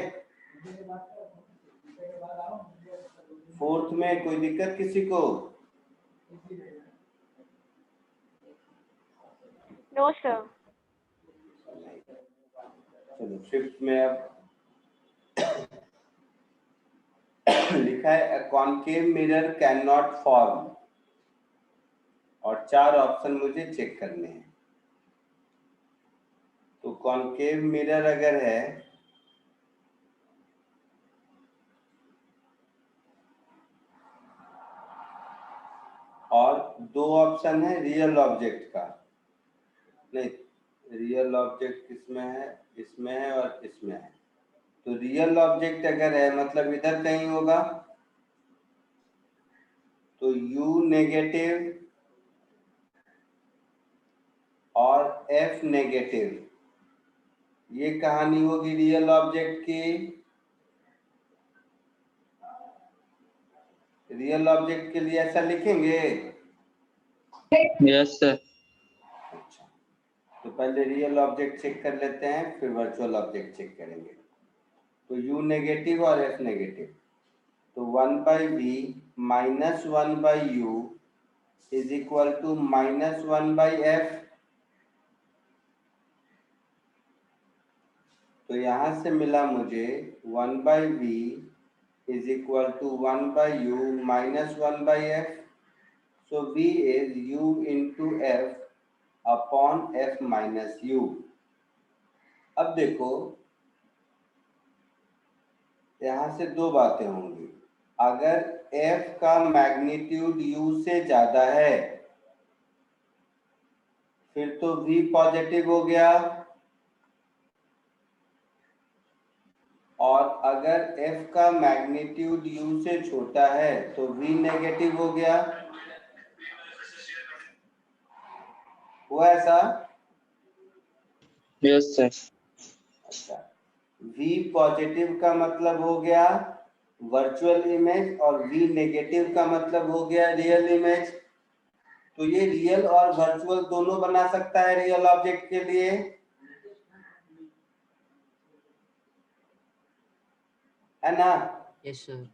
फोर्थ में कोई दिक्कत किसी को? No sir. चलो फिफ्थ में अब लिखा है a concave mirror cannot form, और 4 ऑप्शन मुझे चेक करने हैं। तो कॉन्केव मिरर अगर है और 2 ऑप्शन है रियल ऑब्जेक्ट का, नहीं रियल ऑब्जेक्ट किसमें है, इसमें है और इसमें है। तो रियल ऑब्जेक्ट अगर है मतलब इधर कहीं होगा, तो U नेगेटिव और F नेगेटिव, ये कहानी होगी रियल ऑब्जेक्ट की। रियल ऑब्जेक्ट के लिए ऐसा लिखेंगे। Yes sir. अच्छा, तो पहले रियल ऑब्जेक्ट चेक कर लेते हैं, फिर वर्चुअल ऑब्जेक्ट चेक करेंगे। तो U नेगेटिव और F नेगेटिव, तो 1/v minus 1/u is equal to minus 1/f। तो यहां से मिला मुझे 1/v is equal to 1/u minus 1/f। So v is u into f upon f minus u। अब देखो यहां से 2 बातें होंगी। अगर f का मैग्नीट्यूड u से ज्यादा है फिर तो v पॉजिटिव हो गया, और अगर f का मैग्नीट्यूड u से छोटा है तो v नेगेटिव हो गया। हुआ ऐसा? Yes sir. अच्छा, v पॉजिटिव का मतलब हो गया वर्चुअल इमेज और v नेगेटिव का मतलब हो गया रियल इमेज। तो ये रियल और वर्चुअल दोनों बना सकता है रियल ऑब्जेक्ट के लिए, है ना। Yes sir.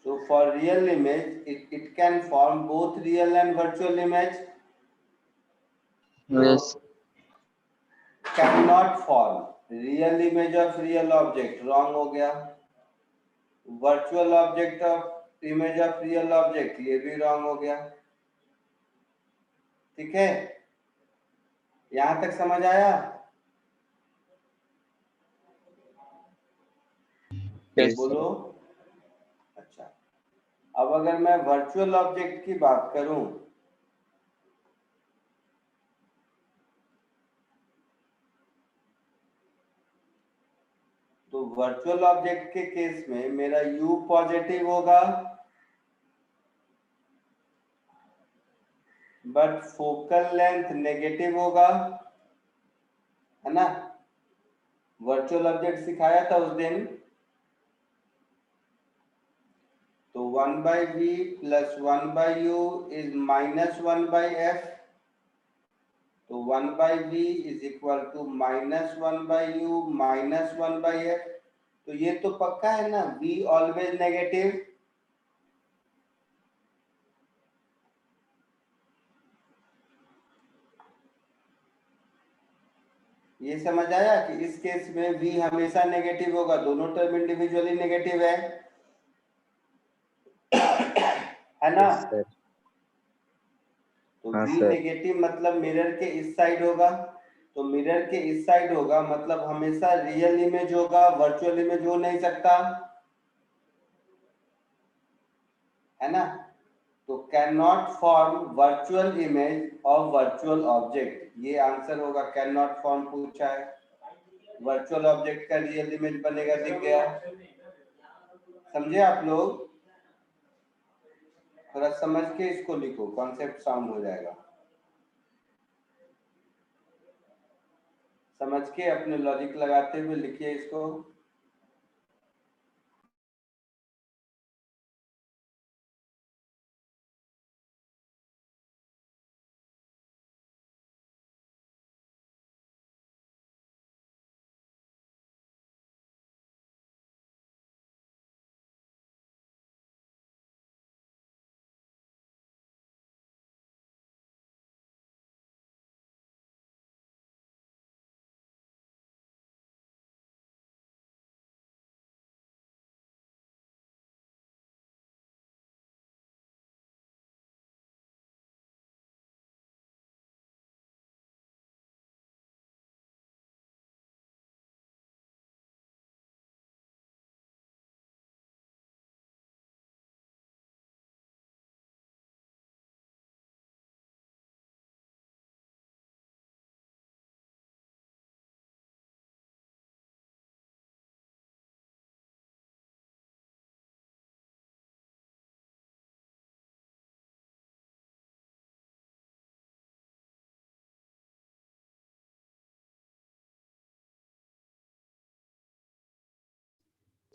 So for real image, it can form both real and virtual image. Yes. Cannot form real image of real object, wrong हो गया। Virtual object of image of real object, ये भी wrong हो गया। ठीक है, यहां तक समझ आया? यस बोलो। अच्छा, अब अगर मैं वर्चुअल ऑब्जेक्ट की बात करूं तो वर्चुअल ऑब्जेक्ट के केस में मेरा u पॉजिटिव होगा बट फोकल लेंथ नेगेटिव होगा, है ना। वर्चुअल ऑब्जेक्ट सिखाया था उस दिन। तो 1/v plus 1/u is minus 1/f। तो 1/v is equal to minus 1/u minus 1/f। तो ये तो पक्का है ना, v ऑलवेज नेगेटिव। ये समझ आया कि इस केस में v हमेशा नेगेटिव होगा, दोनों टर्म इंडिविजुअली नेगेटिव है ना? Yes sir. तो हाँ v सर। नेगेटिव मतलब मिरर के इस साइड होगा, तो मिरर के इस साइड होगा मतलब हमेशा रियल इमेज होगा, वर्चुअल इमेज हो नहीं सकता, है ना? तो can not form virtual image of virtual object, ये आंसर होगा। कैन नॉट फॉर्म पूछा है, वर्चुअल ऑब्जेक्ट का रियल इमेज बनेगा, दिख गया। समझे आप लोग? थोड़ा समझ के इसको लिखो, कॉन्सेप्ट साउंड हो जाएगा। समझ के अपने लॉजिक लगाते हुए लिखिए इसको।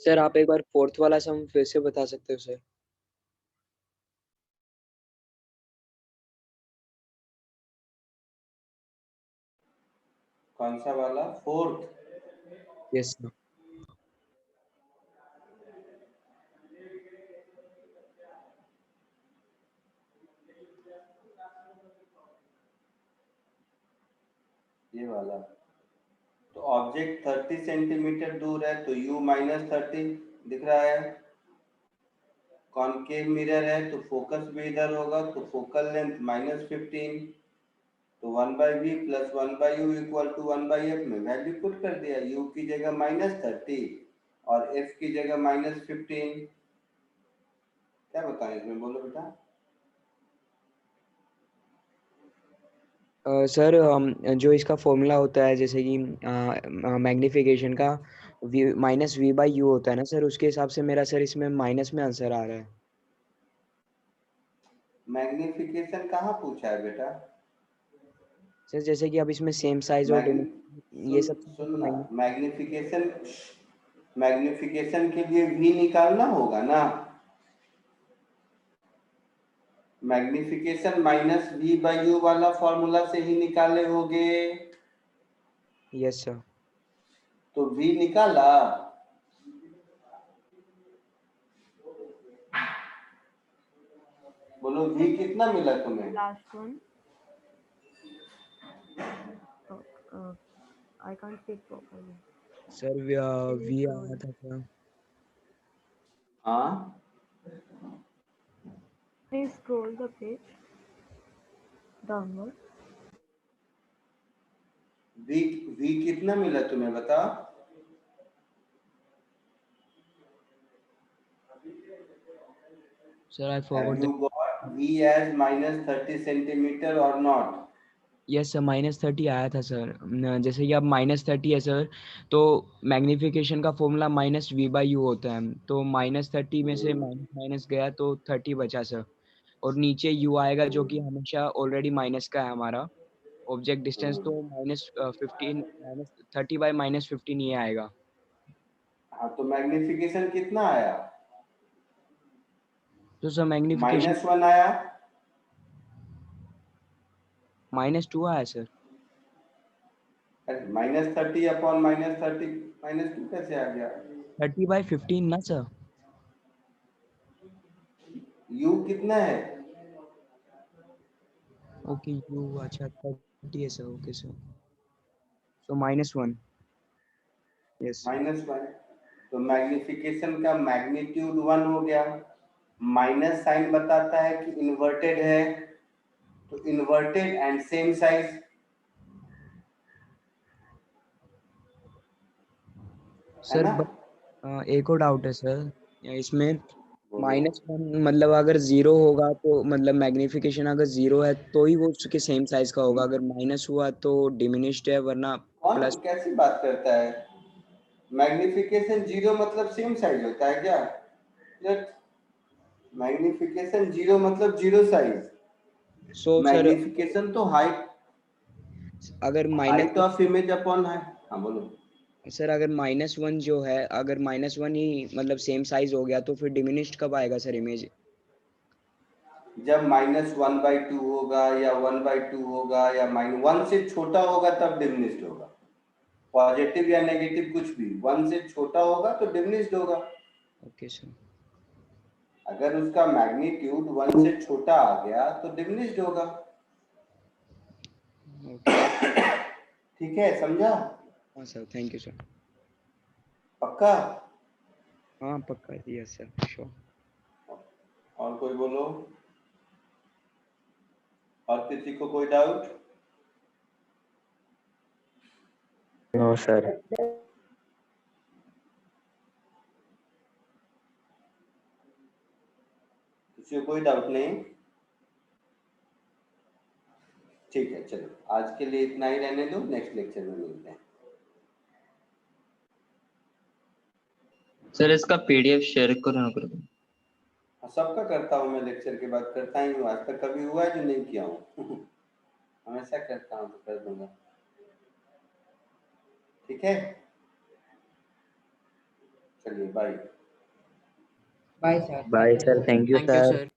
सर आप एक बार फोर्थ वाला सम फिर से बता सकते हो सर? कौन सा वाला? फोर्थ? Yes sir. ये वाला। तो ऑब्जेक्ट 30 सेंटीमीटर दूर है तो u -30 दिख रहा है। कॉनकेव मिरर है तो फोकस भी इधर होगा, तो फोकल लेंथ -15, तो 1/v plus 1/u equal to 1/f में वैल्यू पुट कर दिया। u की जगह -30 और f की जगह -15। क्या बताएं इसमें, बोलो बेटा। सर जो इसका फॉर्मूला होता है जैसे कि मैग्निफिकेशन का -v/u होता है ना सर, उसके हिसाब से मेरा सर इसमें माइनस में आंसर आ रहा है। मैग्निफिकेशन कहाँ पूछा है बेटा? सर जैसे कि अब इसमें सेम साइज और ये सब सुन ना, मैग्निफिकेशन के लिए v निकालना होगा ना। मैग्निफिकेशन -v/u वाला फॉर्मूला से ही निकाले होगे। Yes sir. तो v निकाला। बोलो v कितना मिला तुम्हें? Last one. I can't speak properly. Sir V आया था सर। हाँ, Please scroll the page downward. v कितना मिला तुम्हें बता? Sir I Have forgot you got v as -30 centimetre और नॉट? यस सर -30 आया था सर। जैसे कि अब -30 है सर, तो मैग्निफिकेशन का फॉर्मूला -v/u होता है, तो -30 में से माइनस गया तो 30 बचा सर। और नीचे u आएगा जो कि हमेशा ऑलरेडी माइनस का है हमारा ऑब्जेक्ट डिस्टेंस, तो -15 -30/-15 ये आएगा। हाँ, तो मैग्निफिकेशन कितना आया? तो सर मैग्निफिकेशन -1 आया। -2 आया सर। -30 अपॉन -30 -2 कैसे आ गया? 30/15 ना सर। u कितना है? ओके u अच्छा 30 है सर। Okay sir. तो -1. यस -1. तो मैग्निफिकेशन का मैग्नीट्यूड 1 हो गया. माइनस साइन बताता है कि इन्वर्टेड है, तो inverted and same size. Sir ना? एक और डाउट है सर इसमें. बोलो. -1 मतलब अगर 0 होगा तो मतलब मैग्निफिकेशन अगर 0 है तो ही वो उसके सेम साइज का होगा, अगर माइनस हुआ तो डिमिनिश्ड है, वरना कौन प्लस. कैसी बात करता है? मैग्निफिकेशन 0 मतलब सेम साइज होता है क्या? मैग्निफिकेशन 0 मतलब 0 साइज. सो सर मैग्निफिकेशन तो हाइट अगर height of image upon height. हाँ बोलो. सर अगर -1 जो है, अगर -1 ही मतलब सेम साइज हो गया तो फिर डिमिनिश्ड कब आएगा सर इमेज? जब -1/2 होगा या 1/2 होगा या -1 से छोटा होगा तब डिमिनिश्ड होगा. पॉजिटिव या नेगेटिव कुछ भी 1 से छोटा होगा तो डिमिनिश्ड होगा. Okay sir. अगर उसका मैग्नीट्यूड 1 से छोटा आ गया तो डिमिनिश्ड होगा. ठीक है, समझा? हाँ सर, थैंक यू सर. पक्का? हाँ पक्का. Yes sir, sure. और कोई बोलो. और किसी को कोई डाउट? No sir. किसी को कोई डाउट नहीं? ठीक है, चलो आज के लिए इतना ही रहने दो, नेक्स्ट लेक्चर में मिलते हैं. सर इसका पीडीएफ शेयर करो ना करो. सबका करता हूँ मैं, लेक्चर के बाद करता ही हूँ. आज तक कभी हुआ है जो नहीं किया हूँ? हमेशा करता हूँ, तो कर दूंगा. ठीक है, चलिए bye. Bye sir. Bye sir. Thank you thank you sir. Sir.